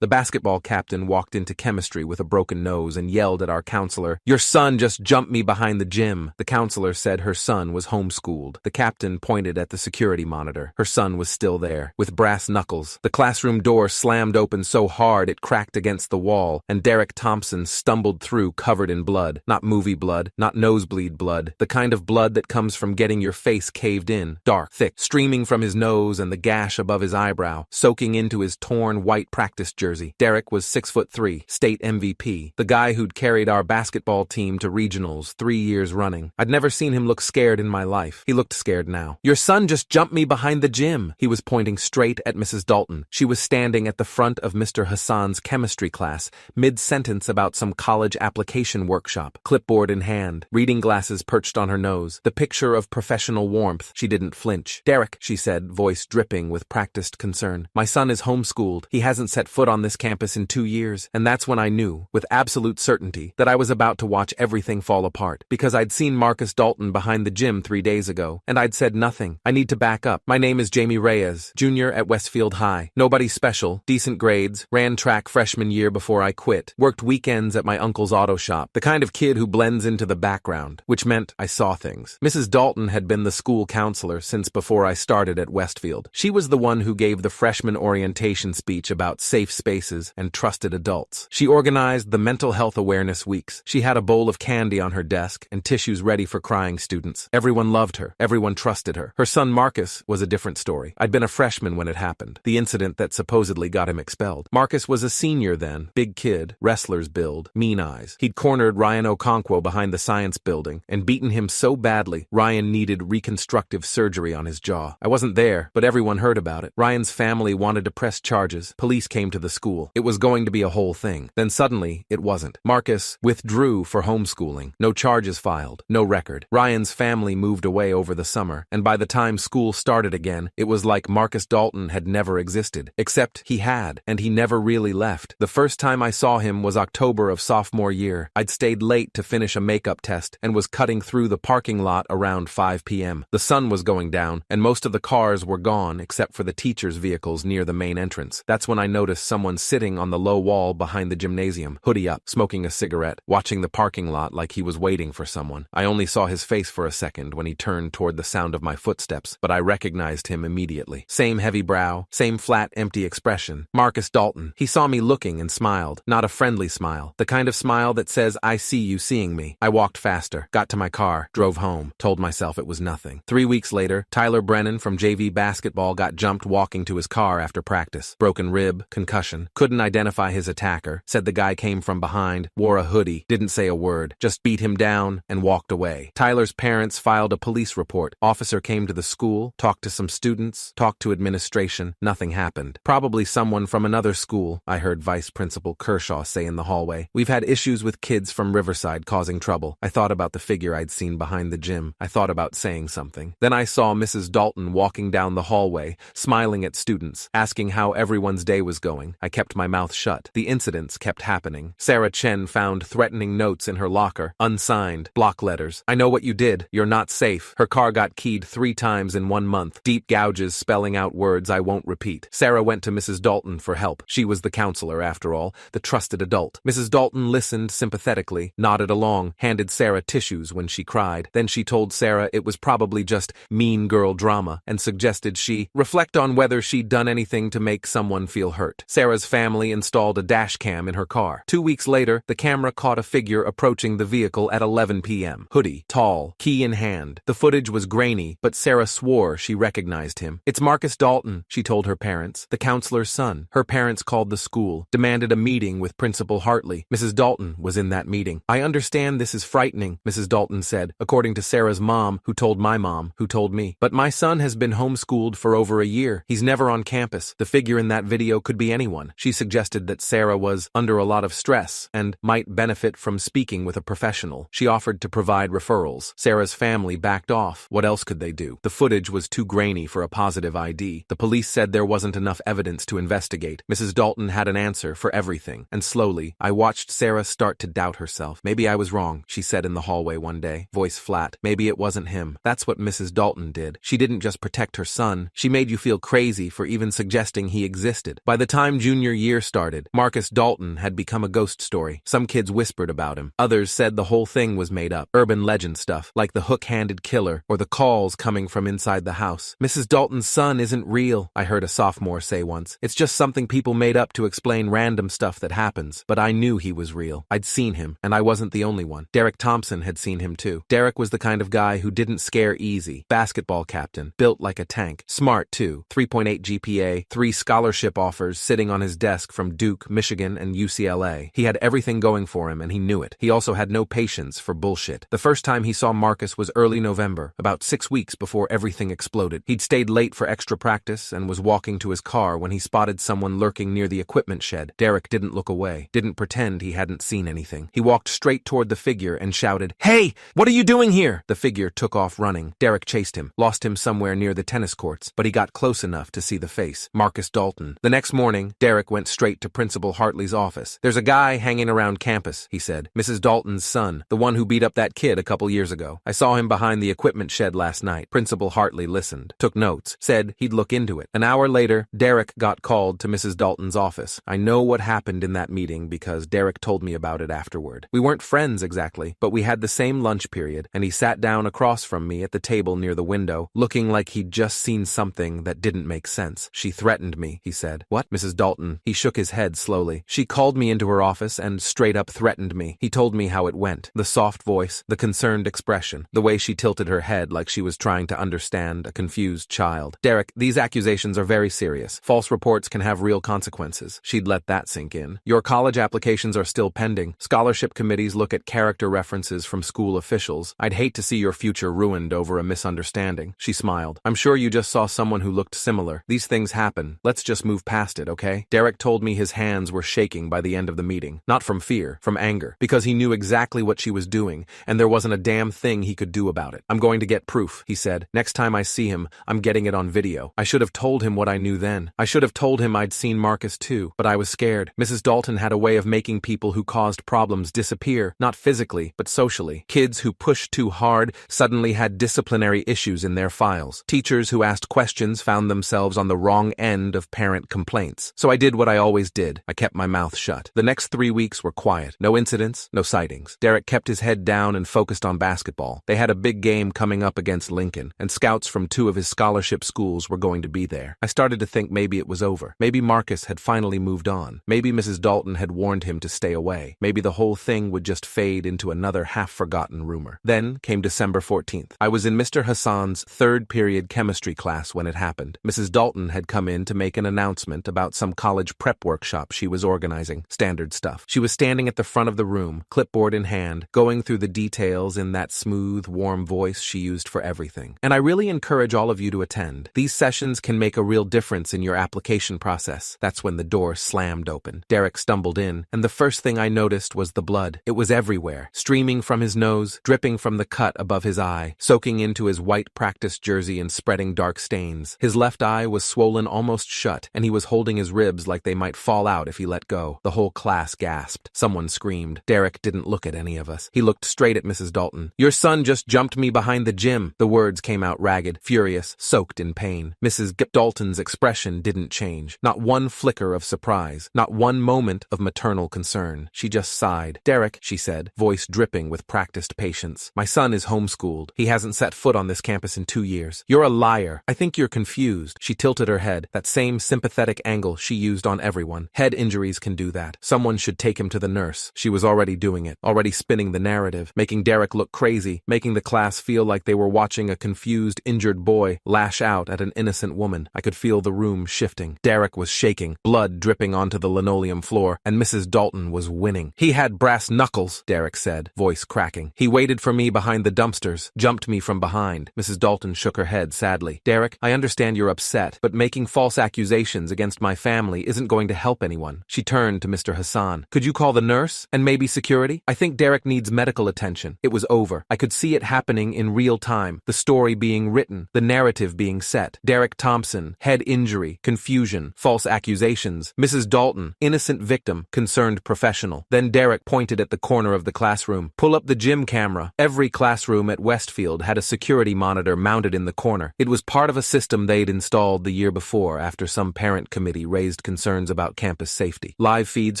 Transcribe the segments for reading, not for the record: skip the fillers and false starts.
The basketball captain walked into chemistry with a broken nose and yelled at our counselor, "Your son just jumped me behind the gym." The counselor said her son was homeschooled. The captain pointed at the security monitor. Her son was still there, with brass knuckles. The classroom door slammed open so hard it cracked against the wall, and Derek Thompson stumbled through covered in blood. Not movie blood, not nosebleed blood, the kind of blood that comes from getting your face caved in, dark, thick, streaming from his nose and the gash above his eyebrow, soaking into his torn white practice jersey. Derek was 6'3", state MVP, the guy who'd carried our basketball team to regionals 3 years running. I'd never seen him look scared in my life. He looked scared now. "Your son just jumped me behind the gym." He was pointing straight at Mrs. Dalton. She was standing at the front of Mr. Hassan's chemistry class, mid-sentence about some college application workshop, clipboard in hand, reading glasses perched on her nose, the picture of professional warmth. She didn't flinch. "Derek," she said, voice dripping with practiced concern, "my son is homeschooled. He hasn't set foot on this campus in 2 years." And that's when I knew, with absolute certainty, that I was about to watch everything fall apart, because I'd seen Marcus Dalton behind the gym 3 days ago, and I'd said nothing. I need to back up. My name is Jamie Reyes, junior at Westfield High. Nobody special, decent grades, ran track freshman year before I quit, worked weekends at my uncle's auto shop, the kind of kid who blends into the background, which meant I saw things. Mrs. Dalton had been the school counselor since before I started at Westfield. She was the one who gave the freshman orientation speech about safe spaces and trusted adults. She organized the mental health awareness weeks. She had a bowl of candy on her desk and tissues ready for crying students. Everyone loved her. Everyone trusted her. Her son Marcus was a different story. I'd been a freshman when it happened, the incident that supposedly got him expelled. Marcus was a senior then, big kid, wrestler's build, mean eyes. He'd cornered Ryan Okonkwo behind the science building and beaten him so badly Ryan needed reconstructive surgery on his jaw. I wasn't there, but everyone heard about it. Ryan's family wanted to press charges. Police came to the school. It was going to be a whole thing. Then suddenly, it wasn't. Marcus withdrew for homeschooling. No charges filed. No record. Ryan's family moved away over the summer, and by the time school started again, it was like Marcus Dalton had never existed. Except he had, and he never really left. The first time I saw him was October of sophomore year. I'd stayed late to finish a makeup test and was cutting through the parking lot around 5 p.m. The sun was going down, and most of the cars were gone except for the teachers' vehicles near the main entrance. That's when I noticed someone sitting on the low wall behind the gymnasium, hoodie up, smoking a cigarette, watching the parking lot like he was waiting for someone. I only saw his face for a second when he turned toward the sound of my footsteps, but I recognized him immediately. Same heavy brow, same flat, empty expression. Marcus Dalton. He saw me looking and smiled. Not a friendly smile. The kind of smile that says, "I see you seeing me." I walked faster, got to my car, drove home, told myself it was nothing. 3 weeks later, Tyler Brennan from JV basketball got jumped walking to his car after practice. Broken rib, concussion. Couldn't identify his attacker. Said the guy came from behind, wore a hoodie, didn't say a word, just beat him down and walked away. Tyler's parents filed a police report. Officer came to the school, talked to some students, talked to administration. Nothing happened. Probably someone from another school, I heard Vice Principal Kershaw say in the hallway. We've had issues with kids from Riverside causing trouble. I thought about the figure I'd seen behind the gym. I thought about saying something. Then I saw Mrs. Dalton walking down the hallway, smiling at students, asking how everyone's day was going. I kept my mouth shut. The incidents kept happening. Sarah Chen found threatening notes in her locker, unsigned, block letters. "I know what you did. You're not safe." Her car got keyed 3 times in 1 month, deep gouges spelling out words I won't repeat. Sarah went to Mrs. Dalton for help. She was the counselor, after all, the trusted adult. Mrs. Dalton listened sympathetically, nodded along, handed Sarah tissues when she cried. Then she told Sarah it was probably just mean girl drama and suggested she reflect on whether she'd done anything to make someone feel hurt. Sarah's family installed a dash cam in her car. 2 weeks later, the camera caught a figure approaching the vehicle at 11 p.m. Hoodie, tall, key in hand. The footage was grainy, but Sarah swore she recognized him. "It's Marcus Dalton," she told her parents, the counselor's son. Her parents called the school, demanded a meeting with Principal Hartley. Mrs. Dalton was in that meeting. "I understand this is frightening," Mrs. Dalton said, according to Sarah's mom, who told my mom, who told me. "But my son has been homeschooled for over a year. He's never on campus. The figure in that video could be anyone." She suggested that Sarah was under a lot of stress and might benefit from speaking with a professional. She offered to provide referrals. Sarah's family backed off. What else could they do? The footage was too grainy for a positive ID. The police said there wasn't enough evidence to investigate. Mrs. Dalton had an answer for everything, and slowly, I watched Sarah start to doubt herself. "Maybe I was wrong," she said in the hallway one day, voice flat. "Maybe it wasn't him." That's what Mrs. Dalton did. She didn't just protect her son. She made you feel crazy for even suggesting he existed. By the time junior year started. Marcus Dalton had become a ghost story. Some kids whispered about him. Others said the whole thing was made up. Urban legend stuff, like the hook-handed killer or the calls coming from inside the house. Mrs. Dalton's son isn't real, I heard a sophomore say once. It's just something people made up to explain random stuff that happens. But I knew he was real. I'd seen him, and I wasn't the only one. Derek Thompson had seen him too. Derek was the kind of guy who didn't scare easy. Basketball captain, built like a tank. Smart too. 3.8 GPA, 3 scholarship offers sitting on his desk from Duke, Michigan, and UCLA. He had everything going for him, and he knew it. He also had no patience for bullshit. The first time he saw Marcus was early November, about 6 weeks before everything exploded. He'd stayed late for extra practice and was walking to his car when he spotted someone lurking near the equipment shed. Derek didn't look away, didn't pretend he hadn't seen anything. He walked straight toward the figure and shouted, "Hey, what are you doing here?" The figure took off running. Derek chased him, lost him somewhere near the tennis courts, but he got close enough to see the face. Marcus Dalton. The next morning, Derek went straight to Principal Hartley's office. "There's a guy hanging around campus," he said. "Mrs. Dalton's son, the one who beat up that kid a couple years ago. I saw him behind the equipment shed last night." Principal Hartley listened, took notes, said he'd look into it. An hour later, Derek got called to Mrs. Dalton's office. I know what happened in that meeting because Derek told me about it afterward. We weren't friends exactly, but we had the same lunch period, and he sat down across from me at the table near the window, looking like he'd just seen something that didn't make sense. "She threatened me," he said. "What?" "Mrs. Dalton." He shook his head slowly. "She called me into her office and straight up threatened me." He told me how it went. The soft voice, the concerned expression, the way she tilted her head like she was trying to understand a confused child. "Derek, these accusations are very serious. False reports can have real consequences." She'd let that sink in. "Your college applications are still pending. Scholarship committees look at character references from school officials. I'd hate to see your future ruined over a misunderstanding." She smiled. "I'm sure you just saw someone who looked similar. These things happen. Let's just move past it, okay?" Derek told me his hands were shaking by the end of the meeting. Not from fear, from anger, because he knew exactly what she was doing, and there wasn't a damn thing he could do about it. "I'm going to get proof," he said. "Next time I see him, I'm getting it on video. I should have told him what I knew then. I should have told him I'd seen Marcus too, but I was scared. Mrs. Dalton had a way of making people who caused problems disappear, not physically, but socially. Kids who pushed too hard suddenly had disciplinary issues in their files. Teachers who asked questions found themselves on the wrong end of parent complaints. So I did what I always did. I kept my mouth shut. The next 3 weeks were quiet. No incidents, no sightings. Derek kept his head down and focused on basketball. They had a big game coming up against Lincoln, and scouts from 2 of his scholarship schools were going to be there. I started to think maybe it was over. Maybe Marcus had finally moved on. Maybe Mrs. Dalton had warned him to stay away. Maybe the whole thing would just fade into another half-forgotten rumor. Then came December 14th. I was in Mr. Hassan's third-period chemistry class when it happened. Mrs. Dalton had come in to make an announcement about some college prep workshop she was organizing. Standard stuff. She was standing at the front of the room, clipboard in hand, going through the details in that smooth, warm voice she used for everything. "And I really encourage all of you to attend. These sessions can make a real difference in your application process." That's when the door slammed open. Derek stumbled in, and the first thing I noticed was the blood. It was everywhere, streaming from his nose, dripping from the cut above his eye, soaking into his white practice jersey and spreading dark stains. His left eye was swollen almost shut, and he was holding his ribs like they might fall out if he let go. The whole class gasped. Someone screamed. Derek didn't look at any of us. He looked straight at Mrs. Dalton. "Your son just jumped me behind the gym." The words came out ragged, furious, soaked in pain. Mrs. Dalton's expression didn't change. Not one flicker of surprise. Not one moment of maternal concern. She just sighed. "Derek," she said, voice dripping with practiced patience, "my son is homeschooled. He hasn't set foot on this campus in 2 years. You're a liar. I think you're confused." She tilted her head, that same sympathetic angle she used on everyone. Head injuries can do that. Someone should take him to the nurse. She was already doing it, already spinning the narrative, making Derek look crazy, making the class feel like they were watching a confused, injured boy lash out at an innocent woman. I could feel the room shifting. Derek was shaking, blood dripping onto the linoleum floor, and Mrs. Dalton was winning. "He had brass knuckles," Derek said, voice cracking. "He waited for me behind the dumpsters, jumped me from behind." Mrs. Dalton shook her head sadly. "Derek, I understand you're upset, but making false accusations against my family isn't going to help anyone." She turned to Mr. Hassan. "Could you call the nurse? And maybe security? I think Derek needs medical attention." It was over. I could see it happening in real time, the story being written, the narrative being set. Derek Thompson, head injury, confusion, false accusations. Mrs. Dalton, innocent victim, concerned professional. Then Derek pointed at the corner of the classroom. "Pull up the gym camera." Every classroom at Westfield had a security monitor mounted in the corner. It was part of a system they'd installed the year before after some parent committee raised raised concerns about campus safety. Live feeds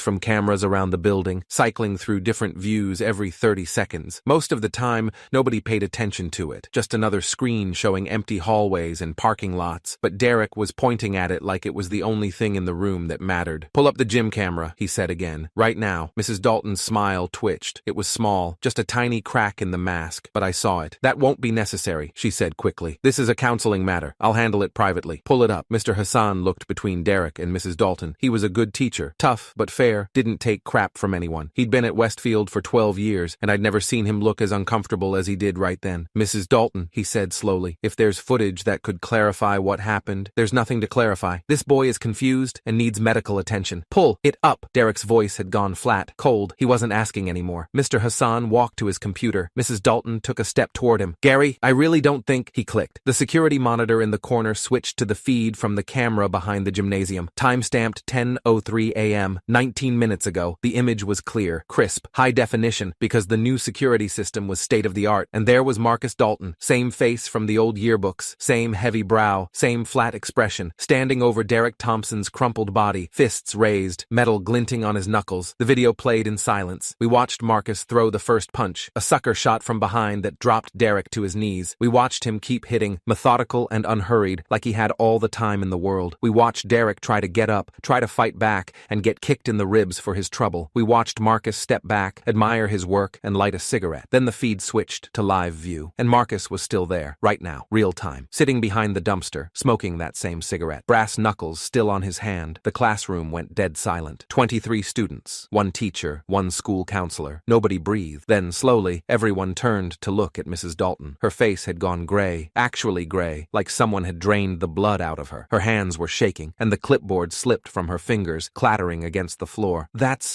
from cameras around the building, cycling through different views every 30 seconds. Most of the time, nobody paid attention to it. Just another screen showing empty hallways and parking lots. But Derek was pointing at it like it was the only thing in the room that mattered. "Pull up the gym camera," he said again. "Right now." Mrs. Dalton's smile twitched. It was small, just a tiny crack in the mask, but I saw it. "That won't be necessary," she said quickly. "This is a counseling matter. I'll handle it privately. Pull it up." Mr. Hassan looked between Derek and Mrs. Dalton. He was a good teacher, tough but fair, didn't take crap from anyone. He'd been at Westfield for 12 years, and I'd never seen him look as uncomfortable as he did right then. "Mrs. Dalton," he said slowly, "if there's footage that could clarify what happened, there's nothing to clarify. This boy is confused and needs medical attention. Pull it up." Derek's voice had gone flat, cold. He wasn't asking anymore. Mr. Hassan walked to his computer. Mrs. Dalton took a step toward him. "Gary, I really don't think," he clicked. The security monitor in the corner switched to the feed from the camera behind the gymnasium. Time-stamped 10:03 a.m., 19 minutes ago. The image was clear, crisp, high definition, because the new security system was state-of-the-art. And there was Marcus Dalton, same face from the old yearbooks, same heavy brow, same flat expression, standing over Derek Thompson's crumpled body, fists raised, metal glinting on his knuckles. The video played in silence. We watched Marcus throw the first punch, a sucker shot from behind that dropped Derek to his knees. We watched him keep hitting, methodical and unhurried, like he had all the time in the world. We watched Derek try to get up, try to fight back, and get kicked in the ribs for his trouble. We watched Marcus step back, admire his work, and light a cigarette. Then the feed switched to live view, and Marcus was still there, right now, real time, sitting behind the dumpster, smoking that same cigarette. Brass knuckles still on his hand. The classroom went dead silent. 23 students, one teacher, one school counselor. Nobody breathed. Then, slowly, everyone turned to look at Mrs. Dalton. Her face had gone gray, actually gray, like someone had drained the blood out of her. Her hands were shaking, and the clipboard slipped from her fingers, clattering against the floor.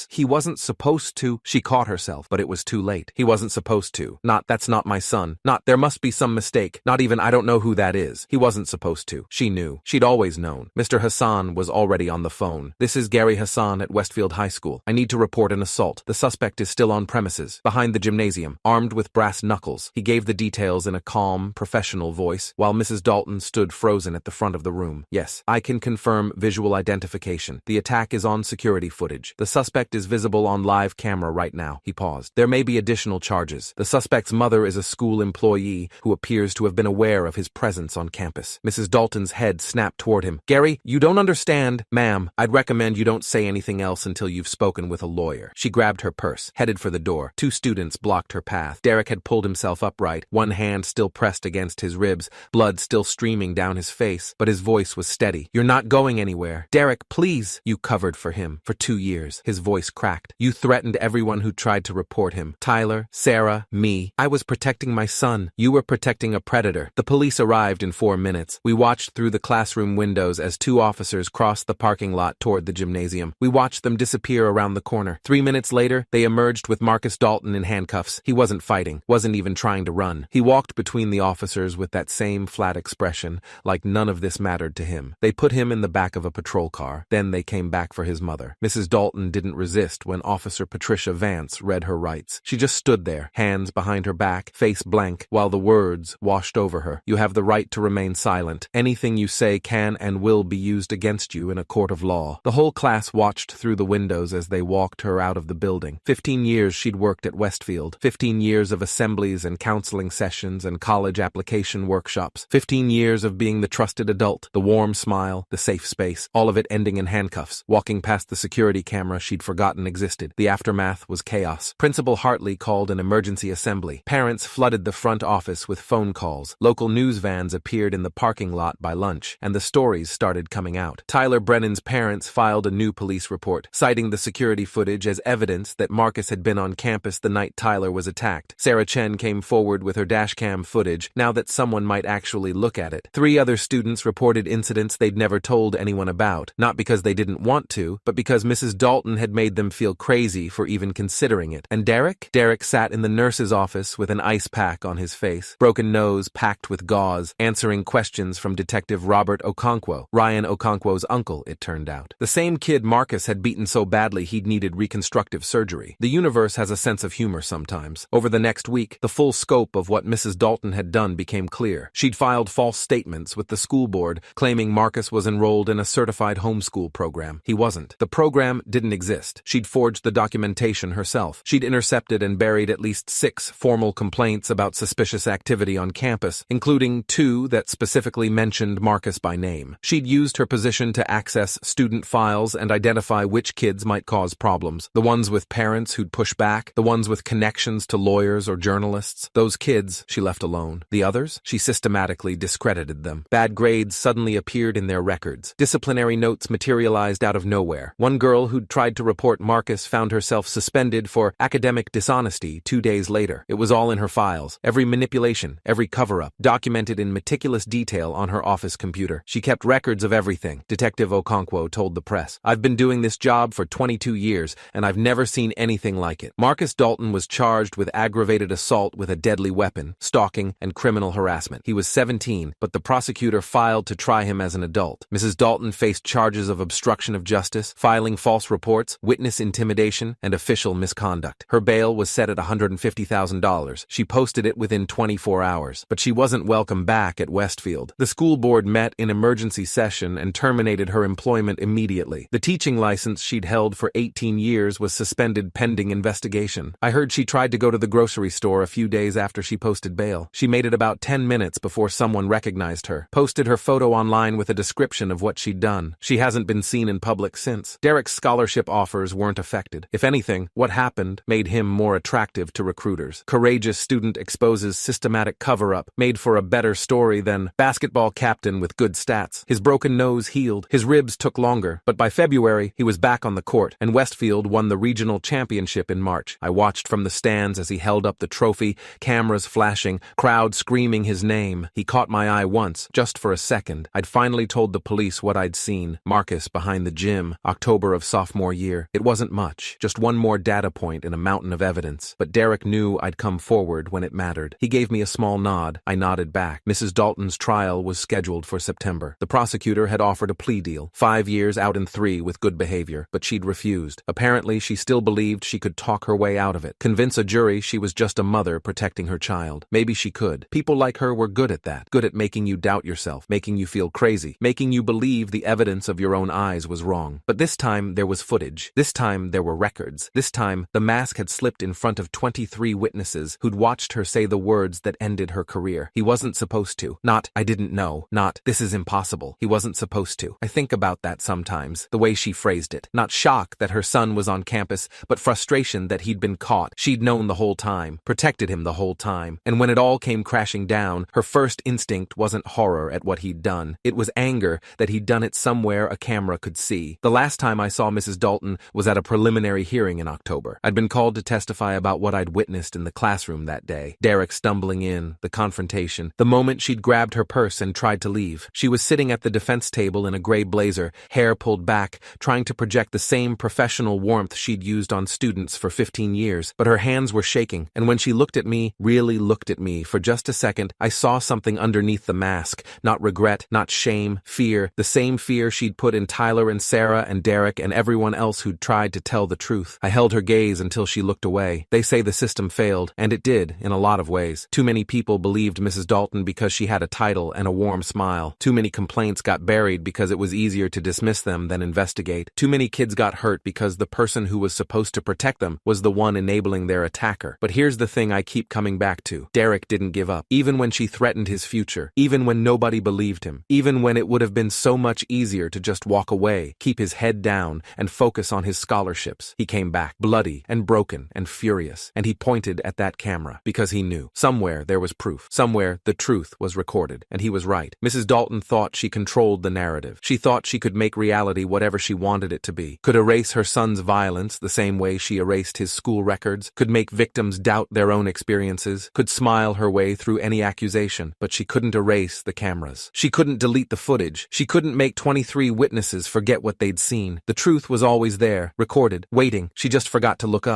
He wasn't supposed to. She caught herself, but it was too late. He wasn't supposed to. That's not my son. There must be some mistake. Not even, I don't know who that is. He wasn't supposed to. She knew. She'd always known. Mr. Hassan was already on the phone. "This is Gary Hassan at Westfield High School. I need to report an assault. The suspect is still on premises, behind the gymnasium, armed with brass knuckles." He gave the details in a calm, professional voice, while Mrs. Dalton stood frozen at the front of the room. "Yes, I can confirm visual identification. The attack is on security footage. The suspect is visible on live camera right now." He paused. "There may be additional charges. The suspect's mother is a school employee who appears to have been aware of his presence on campus." Mrs. Dalton's head snapped toward him. "Gary, you don't understand." "Ma'am, I'd recommend you don't say anything else until you've spoken with a lawyer." She grabbed her purse, headed for the door. Two students blocked her path. Derek had pulled himself upright, one hand still pressed against his ribs, blood still streaming down his face, but his voice was steady. "You're not going anywhere. Derek, please." "You covered for him for 2 years. His voice cracked. "You threatened everyone who tried to report him. Tyler, Sarah, me. I was protecting my son. You were protecting a predator." The police arrived in 4 minutes. We watched through the classroom windows as 2 officers crossed the parking lot toward the gymnasium. We watched them disappear around the corner. 3 minutes later, they emerged with Marcus Dalton in handcuffs. He wasn't fighting, wasn't even trying to run. He walked between the officers with that same flat expression, like none of this mattered to him. They put him in the back of a patrol car. Then they came back for his mother. Mrs. Dalton didn't resist when Officer Patricia Vance read her rights. She just stood there, hands behind her back, face blank, while the words washed over her. "You have the right to remain silent. Anything you say can and will be used against you in a court of law." The whole class watched through the windows as they walked her out of the building. 15 years she'd worked at Westfield. 15 years of assemblies and counseling sessions and college application workshops. 15 years of being the trusted adult, the warm smile, the safe space, all of it ending in handcuffs. Walking past the security camera she'd forgotten existed. The aftermath was chaos. Principal Hartley called an emergency assembly. Parents flooded the front office with phone calls. Local news vans appeared in the parking lot by lunch, and the stories started coming out. Tyler Brennan's parents filed a new police report, citing the security footage as evidence that Marcus had been on campus the night Tyler was attacked. Sarah Chen came forward with her dashcam footage, now that someone might actually look at it. 3 other students reported incidents they'd never told anyone about, not because they didn't want to, but because Mrs. Dalton had made them feel crazy for even considering it. And Derek? Derek sat in the nurse's office with an ice pack on his face, broken nose packed with gauze, answering questions from Detective Robert Okonkwo, Ryan Okonkwo's uncle, it turned out. The same kid Marcus had beaten so badly he'd needed reconstructive surgery. The universe has a sense of humor sometimes. Over the next week, the full scope of what Mrs. Dalton had done became clear. She'd filed false statements with the school board, claiming Marcus was enrolled in a certified certified homeschool program. He wasn't. The program didn't exist. She'd forged the documentation herself. She'd intercepted and buried at least 6 formal complaints about suspicious activity on campus, including 2 that specifically mentioned Marcus by name. She'd used her position to access student files and identify which kids might cause problems. The ones with parents who'd push back, the ones with connections to lawyers or journalists. Those kids she left alone. The others, she systematically discredited them. Bad grades suddenly appeared in their records. Disciplinary notes materialized out of nowhere. One girl who'd tried to report Marcus found herself suspended for academic dishonesty 2 days later. It was all in her files. Every manipulation, every cover-up, documented in meticulous detail on her office computer. She kept records of everything, Detective Okonkwo told the press. I've been doing this job for 22 years, and I've never seen anything like it. Marcus Dalton was charged with aggravated assault with a deadly weapon, stalking, and criminal harassment. He was 17, but the prosecutor filed to try him as an adult. Mrs. Dalton faced charges of obstruction of justice, filing false reports, witness intimidation, and official misconduct. Her bail was set at $150,000. She posted it within 24 hours, but she wasn't welcome back at Westfield. The school board met in emergency session and terminated her employment immediately. The teaching license she'd held for 18 years was suspended pending investigation. I heard she tried to go to the grocery store a few days after she posted bail. She made it about 10 minutes before someone recognized her, posted her photo online with a description of what she'd done. She hasn't been seen in public since. Derek's scholarship offers weren't affected. If anything, what happened made him more attractive to recruiters. Courageous student exposes systematic cover-up, made for a better story than basketball captain with good stats. His broken nose healed. His ribs took longer, but by February, he was back on the court, and Westfield won the regional championship in March. I watched from the stands as he held up the trophy, cameras flashing, crowd screaming his name. He caught my eye once, just for a second. I'd finally told the police what I'd seen. Marcus behind the gym, October of sophomore year. It wasn't much, just one more data point in a mountain of evidence. But Derek knew I'd come forward when it mattered. He gave me a small nod. I nodded back. Mrs. Dalton's trial was scheduled for September. The prosecutor had offered a plea deal, 5 years out in 3 with good behavior, but she'd refused. Apparently, she still believed she could talk her way out of it, convince a jury she was just a mother protecting her child. Maybe she could. People like her were good at that, good at making you doubt yourself, making you feel crazy, making you believe the evidence of your own eyes was wrong. But this time, there was footage. This time, there were records. This time, the mask had slipped in front of 23 witnesses who'd watched her say the words that ended her career. He wasn't supposed to. Not, I didn't know. Not, this is impossible. He wasn't supposed to. I think about that sometimes, the way she phrased it. Not shock that her son was on campus, but frustration that he'd been caught. She'd known the whole time, protected him the whole time. And when it all came crashing down, her first instinct wasn't horror at what he'd done. It was anger that he'd done it somewhere a camera could see. The last time I saw Mrs. Dalton was at a preliminary hearing in October. I'd been called to testify about what I'd witnessed in the classroom that day. Derek stumbling in, the confrontation, the moment she'd grabbed her purse and tried to leave. She was sitting at the defense table in a gray blazer, hair pulled back, trying to project the same professional warmth she'd used on students for 15 years, but her hands were shaking, and when she looked at me, really looked at me, for just a second, I saw something underneath the mask. Not regret, not shame, fear, the same fear she'd put in Tyler and Sarah and Derek and everyone else who'd tried to tell the truth. I held her gaze until she looked away. They say the system failed, and it did, in a lot of ways. Too many people believed Mrs. Dalton because she had a title and a warm smile. Too many complaints got buried because it was easier to dismiss them than investigate. Too many kids got hurt because the person who was supposed to protect them was the one enabling their attacker. But here's the thing I keep coming back to. Derek didn't give up. Even when she threatened his future. Even when nobody believed him. Even when it would have been so much easier to just walk away, keep his head down, and focus on his scholarships. He came back, bloody and broken and furious, and he pointed at that camera because he knew. Somewhere there was proof. Somewhere the truth was recorded, and he was right. Mrs. Dalton thought she controlled the narrative. She thought she could make reality whatever she wanted it to be. Could erase her son's violence the same way she erased his school records. Could make victims doubt their own experiences. Could smile her way through any accusation, but she couldn't erase the cameras. She couldn't delete the footage. She couldn't make 23 witnesses forget what they'd seen. The truth was always there, recorded, waiting. She just forgot to look up.